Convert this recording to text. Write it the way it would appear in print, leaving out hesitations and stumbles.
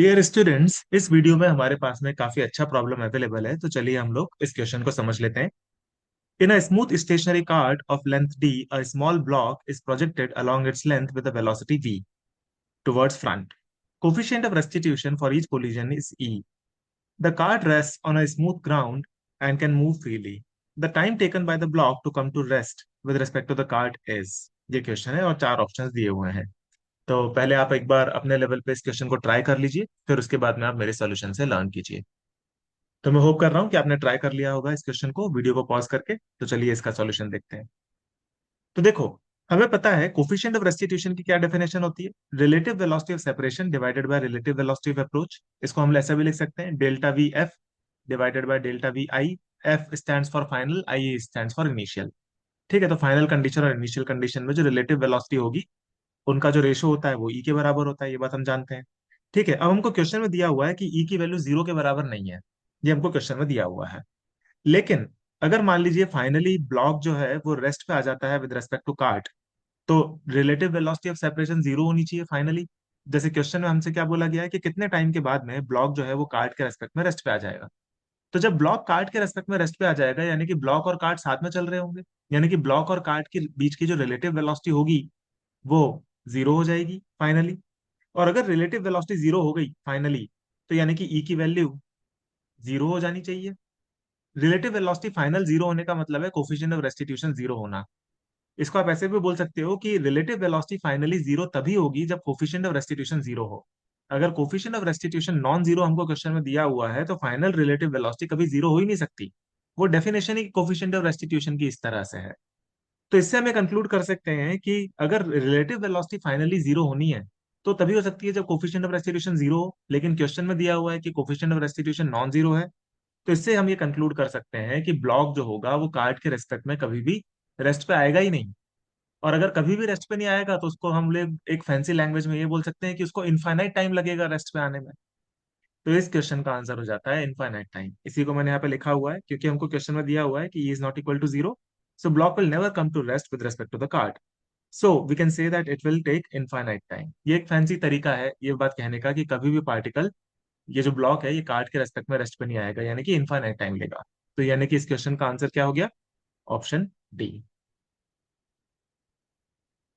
Dear students, इस video में हमारे पास में काफी अच्छा प्रॉब्लम अवेलेबल है। तो चलिए हम लोग इस क्वेश्चन को समझ लेते हैं। In a smooth stationary cord of length d, a small block is projected along its length with a velocity v towards front. Coefficient of restitution for each collision is e. The cart rests on a smooth ground and can move freely. The time taken by the block to come to rest with respect to the cart is, ये question है और चार options दिए हुए हैं। तो पहले आप एक बार अपने लेवल पे इस क्वेश्चन को ट्राई कर लीजिए, फिर उसके बाद में आप मेरे सॉल्यूशन से लर्न कीजिए। तो मैं होप कर रहा हूँ कि आपने ट्राई कर लिया होगा इस क्वेश्चन को वीडियो को पॉज करके। तो चलिए इसका सॉल्यूशन देखते हैं। तो देखो, हमें पता है कोफिशिएंट ऑफ रेस्टिट्यूशन की क्या डेफिनेशन होती है। Relative velocity of separation divided by relative velocity of approach. इसको हम ऐसा भी लिख सकते हैं, delta V F divided by delta we I. F stands for final, I stands for initial. ठीक है, तो फाइनल कंडीशन और इनिशियल कंडीशन में जो रिलेटिव वेलोसिटी होगी उनका जो रेशो होता है वो ई के बराबर होता है, ये बात हम जानते हैं। ठीक है, अब हमको क्वेश्चन में दिया हुआ है कि ई की वैल्यू जीरो के बराबर नहीं है। ये हमको क्वेश्चन में दिया हुआ है। लेकिन अगर मान लीजिए फाइनली ब्लॉक जो है वो रेस्ट पे आ जाता है विद रेस्पेक्ट टू कार्ट, तो relative velocity of separation zero होनी चाहिए फाइनली। जैसे क्वेश्चन में हमसे क्या बोला गया है कि कितने टाइम के बाद में ब्लॉक जो है वो कार्ट के रेस्पेक्ट में रेस्ट पे आ जाएगा। तो जब ब्लॉक कार्ट के रेस्पेक्ट में रेस्ट पे आ जाएगा, यानी कि ब्लॉक और कार्ट साथ में चल रहे होंगे, यानी कि ब्लॉक और कार्ट के बीच की जो रिलेटिव वेलोसिटी होगी वो जीरो हो जाएगी फाइनली। और अगर रिलेटिव वेलोसिटी जीरो हो गई फाइनली, तो यानी कि ई की वैल्यू जीरो हो जानी चाहिए। रिलेटिव वेलोसिटी फाइनल जीरो होने का मतलब है कोफिशिएंट ऑफ रेस्टिट्यूशन जीरो होना। इसको आप ऐसे भी बोल सकते हो कि रिलेटिव वेलोसिटी फाइनली जीरो तभी होगी जब कोफिशिएंट ऑफ रेस्टिट्यूशन जीरो हो। अगर coefficient of restitution non zero हमको क्वेश्चन में दिया हुआ है तो फाइनल रिलेटिव वेलोसिटी कभी जीरो हो ही नहीं सकती। वो definition he coefficient of restitution की इस तरह से है। तो इससे हमें कंक्लूड कर सकते हैं कि अगर रिलेटिव वेलोसिटी फाइनली जीरो होनी है तो तभी हो सकती है जब कोफिशिएंट ऑफ रेस्टिट्यूशन जीरो हो, लेकिन क्वेश्चन में दिया हुआ है कि coefficient of restitution non zero है। तो इससे हम ये कंक्लूड कर सकते हैं कि ब्लॉक जो होगा वो कार्ड के रेस्पेक्ट में कभी भी रेस्ट पे आएगा ही नहीं। और अगर कभी भी रेस्ट पे नहीं आएगा तो उसको हम लोग एक फैंसी लैंग्वेज में ये बोल सकते हैं कि उसको इनफाइनाइट टाइम लगेगा रेस्ट पे आने में। तो इस क्वेश्चन का आंसर हो जाता है इनफाइनाइट टाइम। इसी को मैंने यहाँ पे लिखा हुआ है क्योंकि हमको क्वेश्चन में दिया हुआ है कि E is not equal to zero, so block will never come to rest with respect to the card. So we can say that it will take infinite time. ये एक फैंसी तरीका है ये बात कहने का कि कभी भी पार्टिकल, ये जो ब्लॉक है ये कार्ड के रेस्पेक्ट में रेस्ट पे नहीं आएगा, यानी कि इनफाइनाइट टाइम लेगा। तो यानी कि इस क्वेश्चन का आंसर क्या हो गया? Option D.